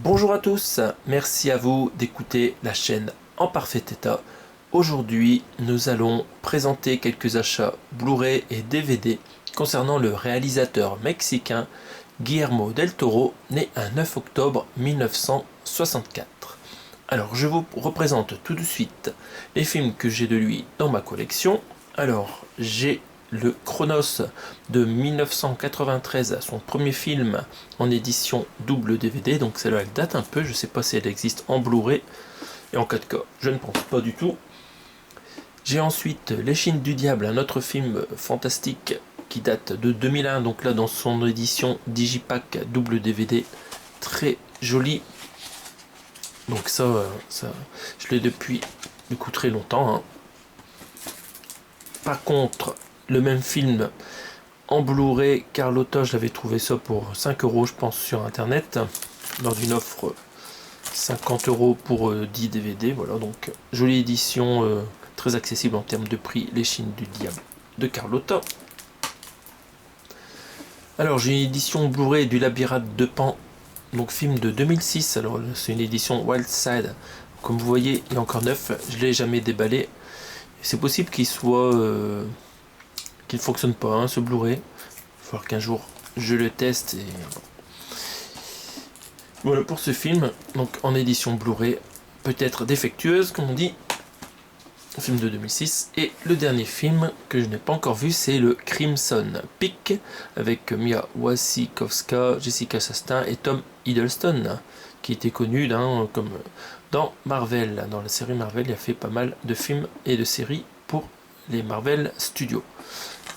Bonjour à tous, merci à vous d'écouter la chaîne en parfait état. Aujourd'hui, nous allons présenter quelques achats Blu-ray et DVD concernant le réalisateur mexicain Guillermo del Toro, né un 9 octobre 1964. Alors, je vous représente tout de suite les films que j'ai de lui dans ma collection. Alors, j'ai le Chronos de 1993, son premier film en édition double DVD, donc celle-là elle date un peu, je ne sais pas si elle existe en Blu-ray et en 4K, je ne pense pas du tout. J'ai ensuite L'Échine du Diable, un autre film fantastique qui date de 2001, donc là dans son édition Digipack double DVD, très joli. Donc ça je l'ai depuis du coup très longtemps, hein. Par contre, le même film en Blu-ray, Carlotta, je l'avais trouvé ça pour 5 euros, je pense, sur internet, dans une offre 50 euros pour 10 DVD. Voilà, donc jolie édition, très accessible en termes de prix, L'Échine du Diable de Carlotta. Alors, j'ai une édition Blu-ray du Labyrinthe de Pan, donc film de 2006. Alors, c'est une édition Wild Side. Comme vous voyez, il est encore neuf, je ne l'ai jamais déballé. C'est possible qu'il soit. Qu'il ne fonctionne pas, hein, ce Blu-ray. Il va falloir qu'un jour je le teste. Et voilà pour ce film, donc en édition Blu-ray, peut-être défectueuse, comme on dit. Film de 2006. Et le dernier film que je n'ai pas encore vu, c'est le Crimson Peak, avec Mia Wasikowska, Jessica Chastain et Tom Hiddleston, qui était connu comme dans Marvel. Dans la série Marvel, il a fait pas mal de films et de séries pour les Marvel Studios.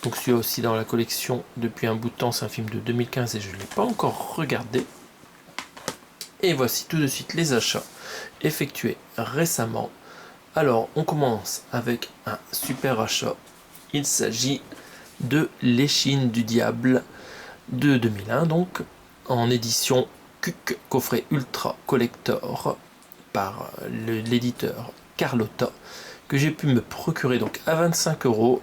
Donc celui-là aussi dans la collection depuis un bout de temps, c'est un film de 2015 et je ne l'ai pas encore regardé. Et voici tout de suite les achats effectués récemment. Alors on commence avec un super achat. Il s'agit de L'Échine du Diable de 2001, donc en édition CUC, coffret ultra collector par l'éditeur Carlotta, que j'ai pu me procurer donc à 25 euros.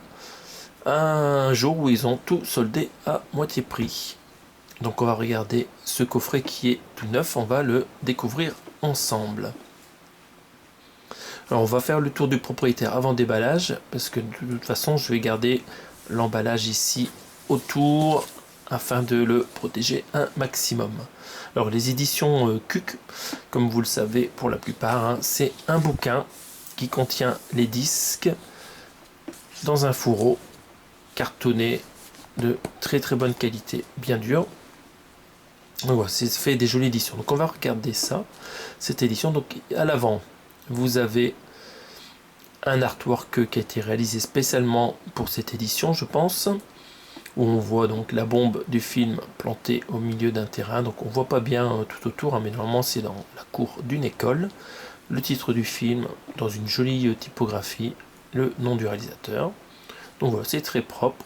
Un jour où ils ont tout soldé à moitié prix. Donc on va regarder ce coffret qui est tout neuf, on va le découvrir ensemble. Alors on va faire le tour du propriétaire avant déballage, parce que de toute façon je vais garder l'emballage ici autour afin de le protéger un maximum. Alors les éditions CUC, comme vous le savez pour la plupart, hein, c'est un bouquin qui contient les disques dans un fourreau cartonné de très très bonne qualité, bien dur. Donc voilà, c'est fait des jolies éditions. Donc on va regarder ça, cette édition. Donc à l'avant, vous avez un artwork qui a été réalisé spécialement pour cette édition, je pense, où on voit donc la bombe du film plantée au milieu d'un terrain. Donc on voit pas bien tout autour, hein, mais normalement c'est dans la cour d'une école. Le titre du film dans une jolie typographie, le nom du réalisateur. Donc voilà, c'est très propre.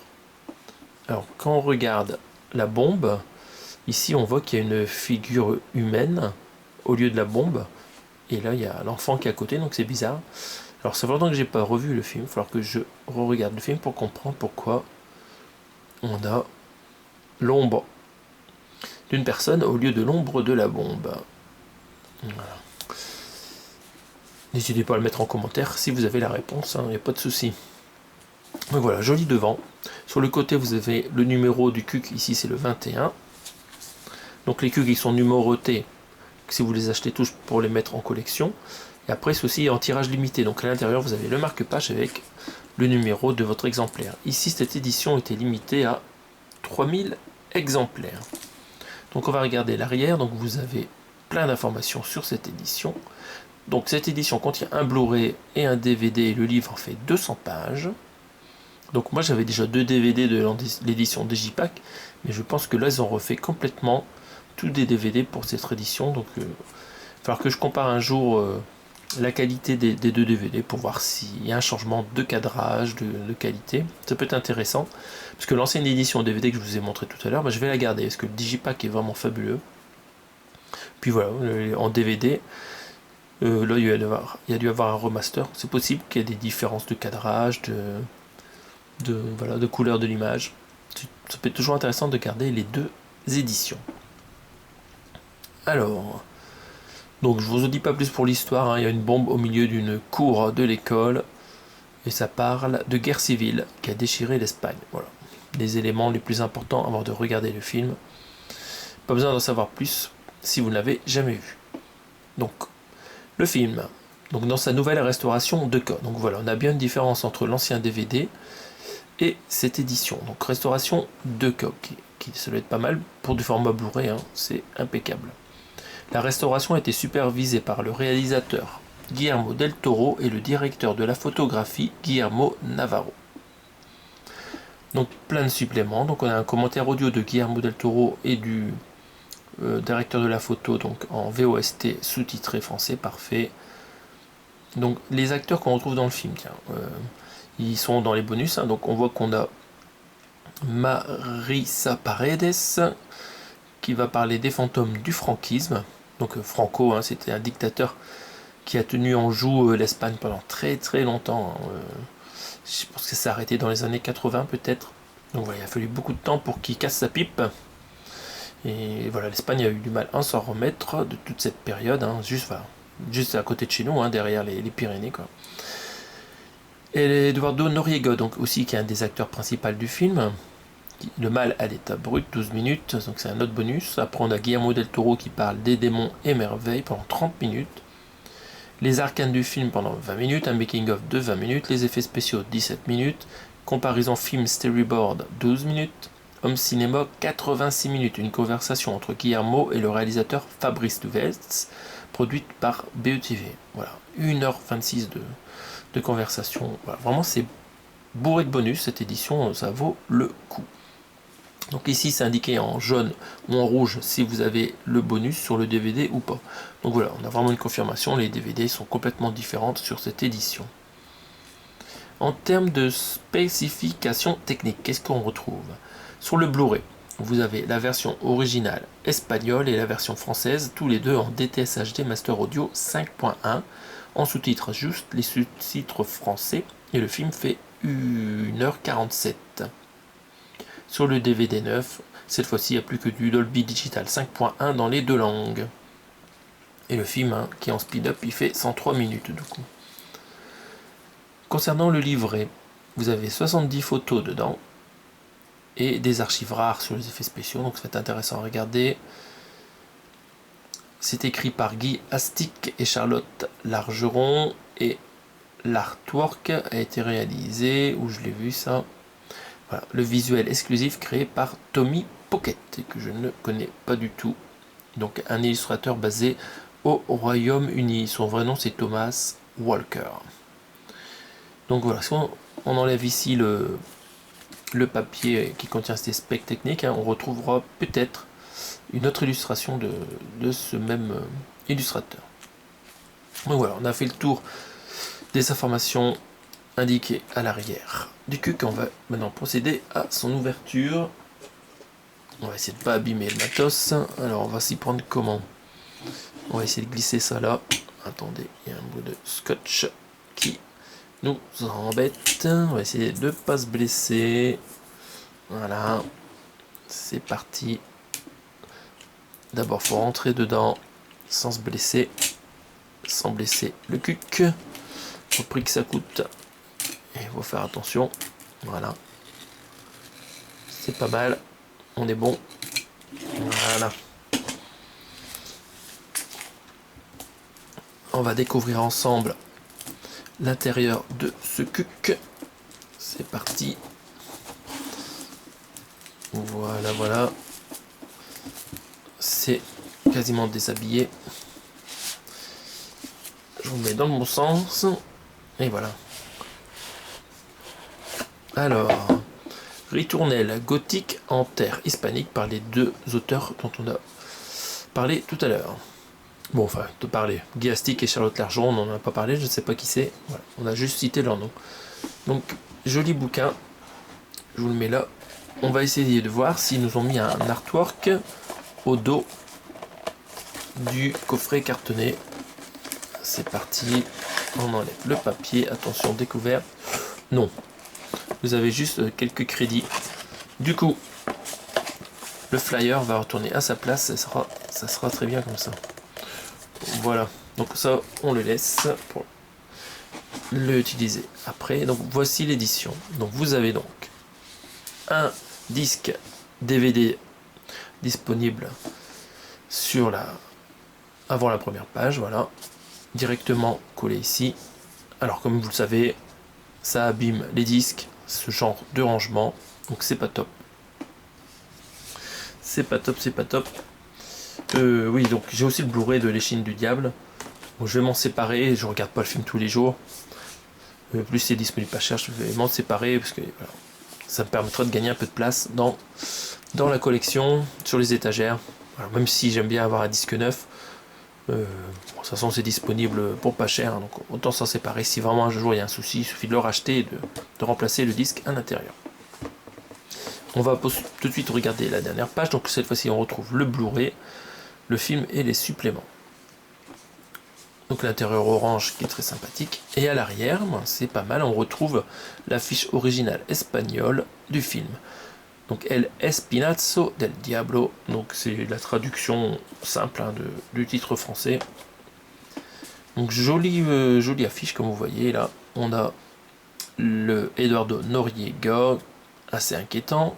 Alors quand on regarde la bombe, ici on voit qu'il y a une figure humaine au lieu de la bombe. Et là il y a l'enfant qui est à côté, donc c'est bizarre. Alors ça fait longtemps que j'ai pas revu le film, il va falloir que je re-regarde le film pour comprendre pourquoi on a l'ombre d'une personne au lieu de l'ombre de la bombe. Voilà. N'hésitez pas à le mettre en commentaire si vous avez la réponse, il n'y a pas de souci. Donc voilà, joli devant. Sur le côté, vous avez le numéro du CUC, ici c'est le 21. Donc les CUC ils sont numérotés si vous les achetez tous pour les mettre en collection. Et après ceci est en tirage limité. Donc à l'intérieur vous avez le marque-page avec le numéro de votre exemplaire. Ici cette édition était limitée à 3000 exemplaires. Donc on va regarder l'arrière. Donc vous avez plein d'informations sur cette édition. Donc cette édition contient un Blu-ray et un DVD et le livre en fait 200 pages. Donc moi j'avais déjà 2 DVD de l'édition Digipack, mais je pense que là ils ont refait complètement tous des DVD pour cette édition. Donc il va falloir que je compare un jour la qualité des 2 DVD pour voir s'il y a un changement de cadrage, de qualité. Ça peut être intéressant, parce que l'ancienne édition DVD que je vous ai montré tout à l'heure, je vais la garder, parce que le Digipack est vraiment fabuleux. Puis voilà, en DVD, là il y a dû avoir un remaster. C'est possible qu'il y ait des différences de cadrage, de couleur de l'image. Ça peut être toujours intéressant de garder les 2 éditions. Alors, Donc je vous en dis pas plus pour l'histoire, hein. Il y a une bombe au milieu d'une cour de l'école et ça parle de guerre civile qui a déchiré l'Espagne. Voilà, les éléments les plus importants avant de regarder le film. Pas besoin d'en savoir plus si vous ne l'avez jamais vu. Donc le film, donc dans sa nouvelle restauration 2K. Donc voilà, on a bien une différence entre l'ancien DVD et cette édition. Donc restauration 2K, qui ça doit être pas mal pour du format Blu-ray, hein, c'est impeccable. La restauration a été supervisée par le réalisateur Guillermo del Toro et le directeur de la photographie Guillermo Navarro. Donc plein de suppléments. Donc on a un commentaire audio de Guillermo del Toro et du directeur de la photo, donc en VOST sous-titré français, parfait. Donc les acteurs qu'on retrouve dans le film, tiens, ils sont dans les bonus, hein. Donc on voit qu'on a Marisa Paredes qui va parler des fantômes du franquisme. Donc Franco, hein, c'était un dictateur qui a tenu en joue l'Espagne pendant très très longtemps, hein. Je pense que ça s'est arrêté dans les années 80 peut-être. Donc voilà, il a fallu beaucoup de temps pour qu'il casse sa pipe. Et voilà, l'Espagne a eu du mal à s'en remettre de toute cette période, hein, juste à côté de chez nous, hein, derrière les Pyrénées, quoi. Et Eduardo Noriega, donc aussi qui est un des acteurs principaux du film. Le mal à l'état brut, 12 minutes, donc c'est un autre bonus. Après on a Guillermo del Toro qui parle des démons et merveilles pendant 30 minutes. Les arcanes du film pendant 20 minutes, un making of de 20 minutes, les effets spéciaux 17 minutes, comparaison film storyboard 12 minutes, home cinéma 86 minutes, une conversation entre Guillermo et le réalisateur Fabrice Duvets, produite par BETV. Voilà, 1h26 de conversation. Voilà, vraiment c'est bourré de bonus cette édition, ça vaut le coup. Donc ici c'est indiqué en jaune ou en rouge si vous avez le bonus sur le DVD ou pas. Donc voilà, on a vraiment une confirmation, les DVD sont complètement différentes sur cette édition. En termes de spécifications techniques, qu'est-ce qu'on retrouve? Sur le Blu-ray, vous avez la version originale espagnole et la version française, tous les deux en DTS HD Master Audio 5.1, en sous-titres juste les sous-titres français, et le film fait 1h47. Sur le DVD 9, cette fois-ci, il n'y a plus que du Dolby Digital 5.1 dans les deux langues. Et le film, hein, qui est en speed-up, il fait 103 minutes du coup. Concernant le livret, vous avez 70 photos dedans et des archives rares sur les effets spéciaux, donc ça va être intéressant à regarder. C'est écrit par Guy Astic et Charlotte Largeron et l'artwork a été réalisé, où je l'ai vu ça. Voilà, le visuel exclusif créé par Tommy Pocket, que je ne connais pas du tout. Donc un illustrateur basé au Royaume-Uni. Son vrai nom c'est Thomas Walker. Donc voilà, si on enlève ici le papier qui contient ces specs techniques, hein, on retrouvera peut-être une autre illustration de ce même illustrateur. Donc voilà, on a fait le tour des informations indiquées à l'arrière du CUC. On va maintenant procéder à son ouverture. On va essayer de ne pas abîmer le matos. Alors on va s'y prendre comment? On va essayer de glisser ça là. Attendez, il y a un bout de scotch qui nous embête. On va essayer de ne pas se blesser. Voilà, c'est parti. D'abord, faut rentrer dedans sans se blesser, sans blesser le cuc. Au prix que ça coûte. Et il faut faire attention. Voilà. C'est pas mal. On est bon. Voilà. On va découvrir ensemble l'intérieur de ce cuc. C'est parti. Voilà, voilà. C'est quasiment déshabillé. Je vous mets dans le bon sens. Et voilà. Alors, Ritournelle gothique en terre hispanique par les deux auteurs dont on a parlé tout à l'heure. Bon, enfin, de parler. Guy Astic et Charlotte Largeron, on n'en a pas parlé, je ne sais pas qui c'est. Voilà, on a juste cité leur nom. Donc, joli bouquin. Je vous le mets là. On va essayer de voir s'ils nous ont mis un artwork au dos du coffret cartonné. C'est parti. On enlève le papier. Attention, découverte. Non. Vous avez juste quelques crédits. Du coup, le flyer va retourner à sa place. Ça sera très bien comme ça. Voilà, donc ça on le laisse pour l'utiliser après. Donc voici l'édition. Donc vous avez donc un disque DVD disponible sur avant la première page, voilà, directement collé ici. Alors comme vous le savez, ça abîme les disques, ce genre de rangement, donc c'est pas top. C'est pas top, c'est pas top. Oui, donc j'ai aussi le Blu-ray de L'échine du diable. Donc je vais m'en séparer, je regarde pas le film tous les jours. Plus c'est disponible pas cher, je vais m'en séparer parce que voilà, ça me permettra de gagner un peu de place dans la collection, sur les étagères. Alors, même si j'aime bien avoir un disque neuf, bon, de toute façon c'est disponible pour pas cher, donc autant s'en séparer. Si vraiment un jour il y a un souci, il suffit de le racheter et de remplacer le disque à l'intérieur. On va tout de suite regarder la dernière page, donc cette fois-ci on retrouve le Blu-ray, le film et les suppléments. Donc l'intérieur orange qui est très sympathique. Et à l'arrière, c'est pas mal, on retrouve l'affiche originale espagnole du film. Donc El Espinazo del Diablo, donc c'est la traduction simple du titre français. Donc jolie affiche comme vous voyez là. On a le Eduardo Noriega, assez inquiétant.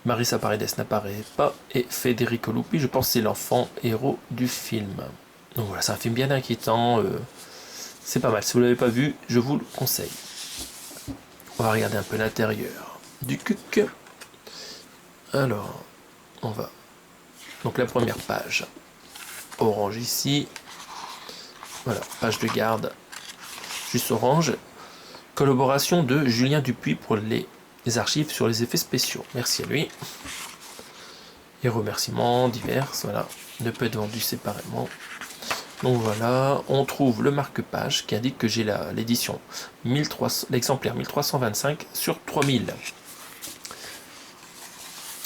Marisa Paredes n'apparaît pas. Et Federico Lupi, je pense que c'est l'enfant héros du film. Donc voilà, c'est un film bien inquiétant. C'est pas mal. Si vous ne l'avez pas vu, je vous le conseille. On va regarder un peu l'intérieur du cuc. Alors, on va. Donc la première page. Orange ici. Voilà, page de garde. Juste orange. Collaboration de Julien Dupuis pour les archives sur les effets spéciaux. Merci à lui. Et remerciements divers. Voilà, ne peut être vendu séparément. Donc voilà, on trouve le marque-page qui indique que j'ai l'édition l'exemplaire 1325 sur 3000.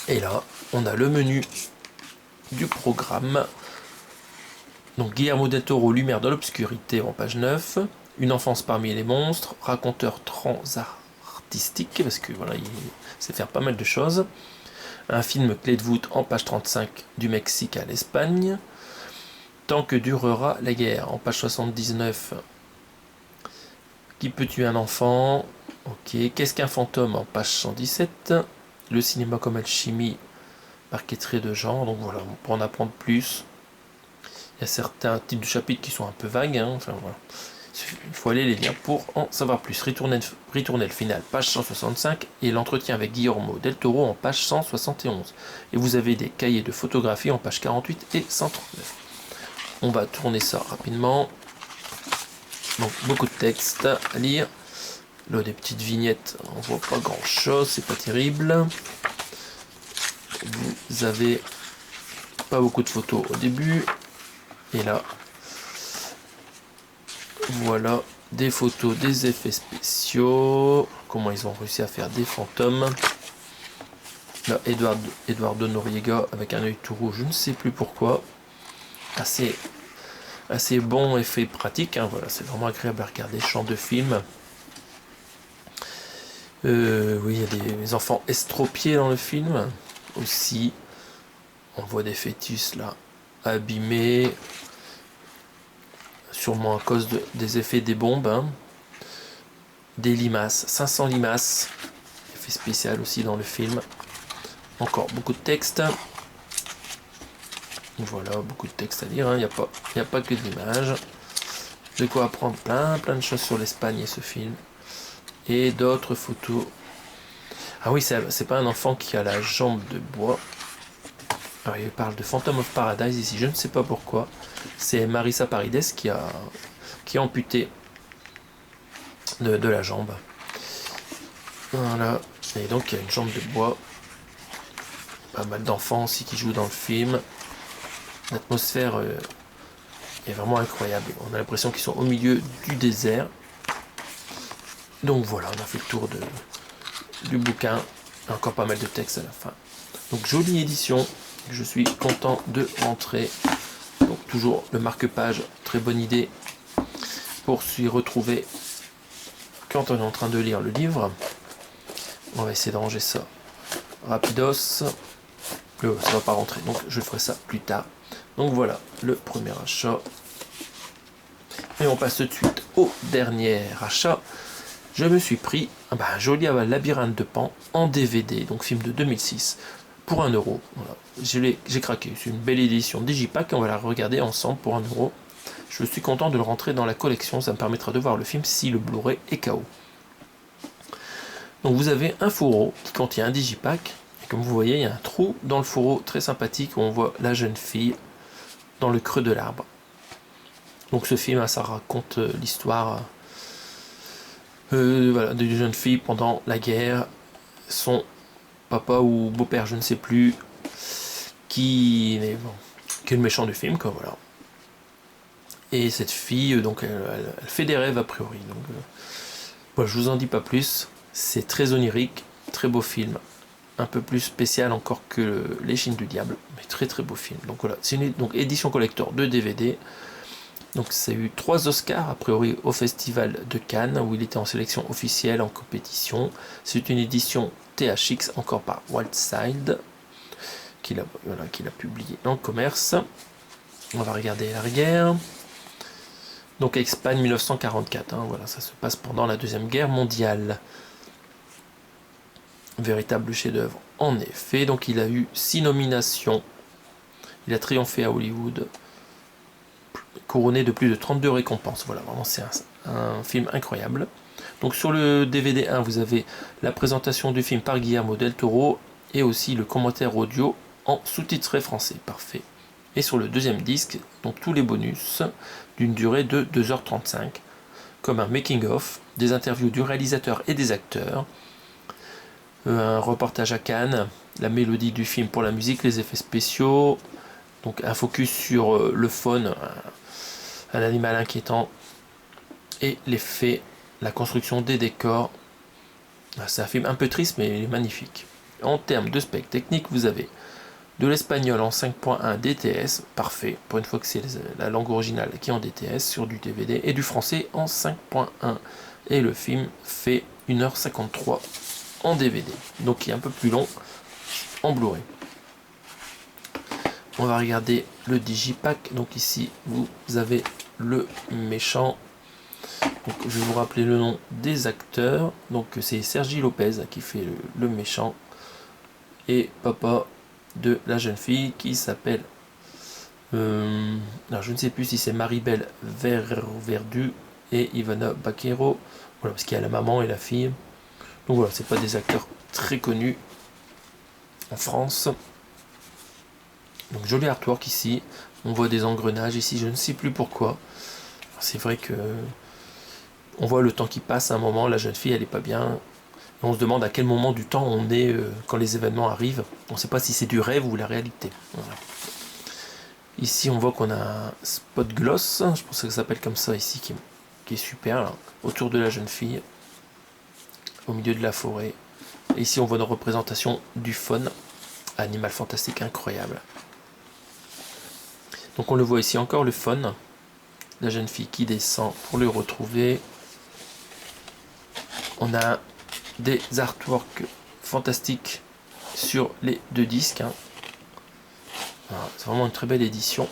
Et là, on a le menu du programme. Donc Guillermo del Toro, Lumière dans l'obscurité en page 9. Une enfance parmi les monstres, raconteur transartistique, parce que voilà, il sait faire pas mal de choses. Un film clé de voûte en page 35 du Mexique à l'Espagne. Tant que durera la guerre, en page 79. Qui peut tuer un enfant? Ok. Qu'est-ce qu'un fantôme? En page 117. Le cinéma comme alchimie, marqueterie de genre. Donc voilà, pour en apprendre plus. Il y a certains types de chapitres qui sont un peu vagues. Enfin voilà. Il faut aller les lire pour en savoir plus. Ritournelle finale, page 165. Et l'entretien avec Guillermo del Toro en page 171. Et vous avez des cahiers de photographie en page 48 et 139. On va tourner ça rapidement. Donc beaucoup de texte à lire. Là des petites vignettes, on voit pas grand chose, c'est pas terrible. Vous avez pas beaucoup de photos au début. Et là, voilà des photos des effets spéciaux. Comment ils ont réussi à faire des fantômes. Là, Eduardo Noriega avec un œil tout rouge, je ne sais plus pourquoi. Assez bon effet pratique, voilà, c'est vraiment agréable à regarder, champ de film. Oui, il y a des enfants estropiés dans le film aussi. On voit des fœtus là abîmés, sûrement à cause des effets des bombes. Des limaces, 500 limaces, effet spécial aussi dans le film. Encore beaucoup de texte. Voilà, beaucoup de texte à lire, il n'y a pas que d'images. De quoi apprendre plein de choses sur l'Espagne et ce film. Et d'autres photos. Ah oui, c'est pas un enfant qui a la jambe de bois. Alors, il parle de Phantom of Paradise ici, je ne sais pas pourquoi. C'est Marisa Paredes qui a amputé de la jambe. Voilà, et donc il y a une jambe de bois. Pas mal d'enfants aussi qui jouent dans le film. L'atmosphère est vraiment incroyable. On a l'impression qu'ils sont au milieu du désert. Donc voilà, on a fait le tour du bouquin. Encore pas mal de texte à la fin. Donc jolie édition. Je suis content de rentrer. Donc toujours le marque-page, très bonne idée pour s'y retrouver quand on est en train de lire le livre. On va essayer de ranger ça rapidos. Ça va pas rentrer, donc je ferai ça plus tard. Donc voilà, le premier achat. Et on passe tout de suite au dernier achat. Je me suis pris un joli Labyrinthe de Pan en DVD, donc film de 2006, pour 1 euro. Voilà. J'ai craqué, c'est une belle édition Digipack, on va la regarder ensemble pour 1 euro. Je suis content de le rentrer dans la collection, ça me permettra de voir le film si le Blu-ray est KO. Donc vous avez un fourreau qui contient un Digipack, et comme vous voyez, il y a un trou dans le fourreau très sympathique où on voit la jeune fille dans le creux de l'arbre. Donc ce film, ça raconte l'histoire d'une jeune fille pendant la guerre. Son papa ou beau-père, je ne sais plus, qui est le méchant du film, quoi, voilà. Et cette fille, donc, elle fait des rêves a priori. Donc, je vous en dis pas plus. C'est très onirique, très beau film. Un peu plus spécial encore que Les Chines du Diable, mais très très beau film. Donc voilà, c'est une édition collector de DVD. Donc ça a eu 3 Oscars a priori au Festival de Cannes où il était en sélection officielle en compétition. C'est une édition THX encore par Wildside qu'il a publié en commerce. On va regarder l'arrière. Donc Espagne 1944, voilà, ça se passe pendant la Deuxième Guerre mondiale. Véritable chef-d'œuvre en effet. Donc il a eu 6 nominations. Il a triomphé à Hollywood, couronné de plus de 32 récompenses. Voilà, vraiment c'est un film incroyable. Donc sur le DVD 1, vous avez la présentation du film par Guillermo del Toro et aussi le commentaire audio en sous-titré français. Parfait. Et sur le deuxième disque, donc tous les bonus d'une durée de 2h35, comme un making-of, des interviews du réalisateur et des acteurs, un reportage à Cannes, la mélodie du film pour la musique, les effets spéciaux, donc un focus sur le faune, un animal inquiétant, et l'effet, la construction des décors. C'est un film un peu triste mais il est magnifique. En termes de spec technique, vous avez de l'espagnol en 5.1 DTS, parfait, pour une fois que c'est la langue originale qui est en DTS sur du DVD, et du français en 5.1. Et le film fait 1h53 en DVD, donc il est un peu plus long en Blu-ray. On va regarder le Digipack. Donc ici, vous avez le méchant. Donc, je vais vous rappeler le nom des acteurs. Donc c'est Sergi Lopez qui fait le méchant. Et papa de la jeune fille qui s'appelle... alors je ne sais plus si c'est Maribel Verdu et Ivana Baquero. Voilà, parce qu'il y a la maman et la fille. Donc voilà, c'est pas des acteurs très connus en France. Donc joli artwork ici, on voit des engrenages ici, je ne sais plus pourquoi. C'est vrai que on voit le temps qui passe à un moment, la jeune fille elle est pas bien. Et on se demande à quel moment du temps on est quand les événements arrivent. On ne sait pas si c'est du rêve ou la réalité. Voilà. Ici on voit qu'on a un spot gloss, je pense que ça s'appelle comme ça ici, qui est super, là, autour de la jeune fille, au milieu de la forêt. Et ici on voit une représentation du faune, animal fantastique incroyable. Donc on le voit ici encore le faune, la jeune fille qui descend pour le retrouver. On a des artworks fantastiques sur les 2 disques. Voilà, c'est vraiment une très belle édition.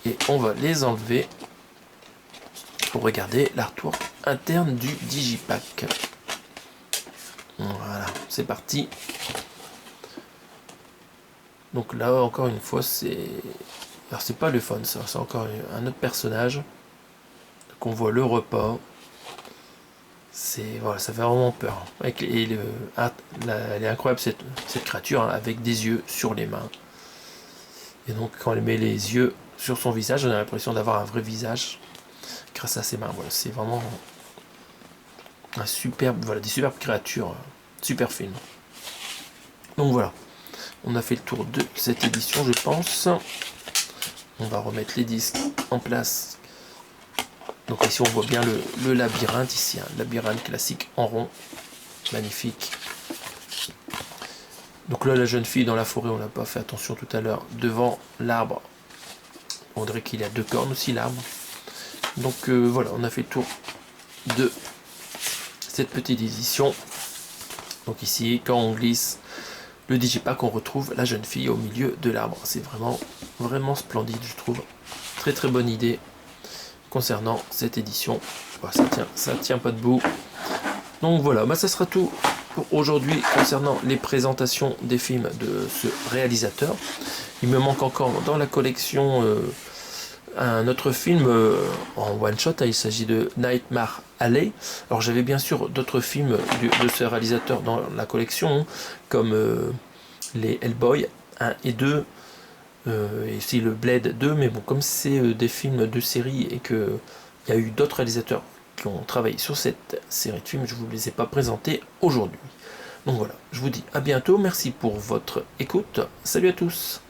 Et on va les enlever pour regarder l'artwork interne du Digipack. Voilà, c'est parti. Donc là encore une fois c'est... Alors c'est pas le faune, ça, c'est encore un autre personnage. Qu'on voit le repas. C'est... Voilà, ça fait vraiment peur. Elle est incroyable cette créature, hein, avec des yeux sur les mains. Et donc quand elle met les yeux sur son visage, on a l'impression d'avoir un vrai visage grâce à ses mains. Voilà, c'est vraiment un superbe, voilà, des superbes créatures, super film. Donc voilà, on a fait le tour de cette édition, je pense. On va remettre les disques en place. Donc ici on voit bien le labyrinthe ici, labyrinthe classique en rond, magnifique. Donc là la jeune fille dans la forêt, on n'a pas fait attention tout à l'heure, devant l'arbre. On dirait qu'il a 2 cornes aussi l'arbre. Donc voilà, on a fait le tour de cette petite édition. Donc ici, quand on glisse, le digipack, on retrouve la jeune fille au milieu de l'arbre. C'est vraiment, vraiment splendide, je trouve. Très très bonne idée concernant cette édition. Bah, ça tient pas debout. Donc voilà, bah, ça sera tout pour aujourd'hui concernant les présentations des films de ce réalisateur. Il me manque encore dans la collection un autre film en one shot. Il s'agit de Nightmare Alley. Alors j'avais bien sûr d'autres films de ce réalisateur dans la collection, comme les Hellboy 1 et 2, et aussi le Blade 2, mais bon, comme c'est des films de série et qu'il y a eu d'autres réalisateurs qui ont travaillé sur cette série de films, je ne vous les ai pas présentés aujourd'hui. Donc voilà, je vous dis à bientôt, merci pour votre écoute, salut à tous.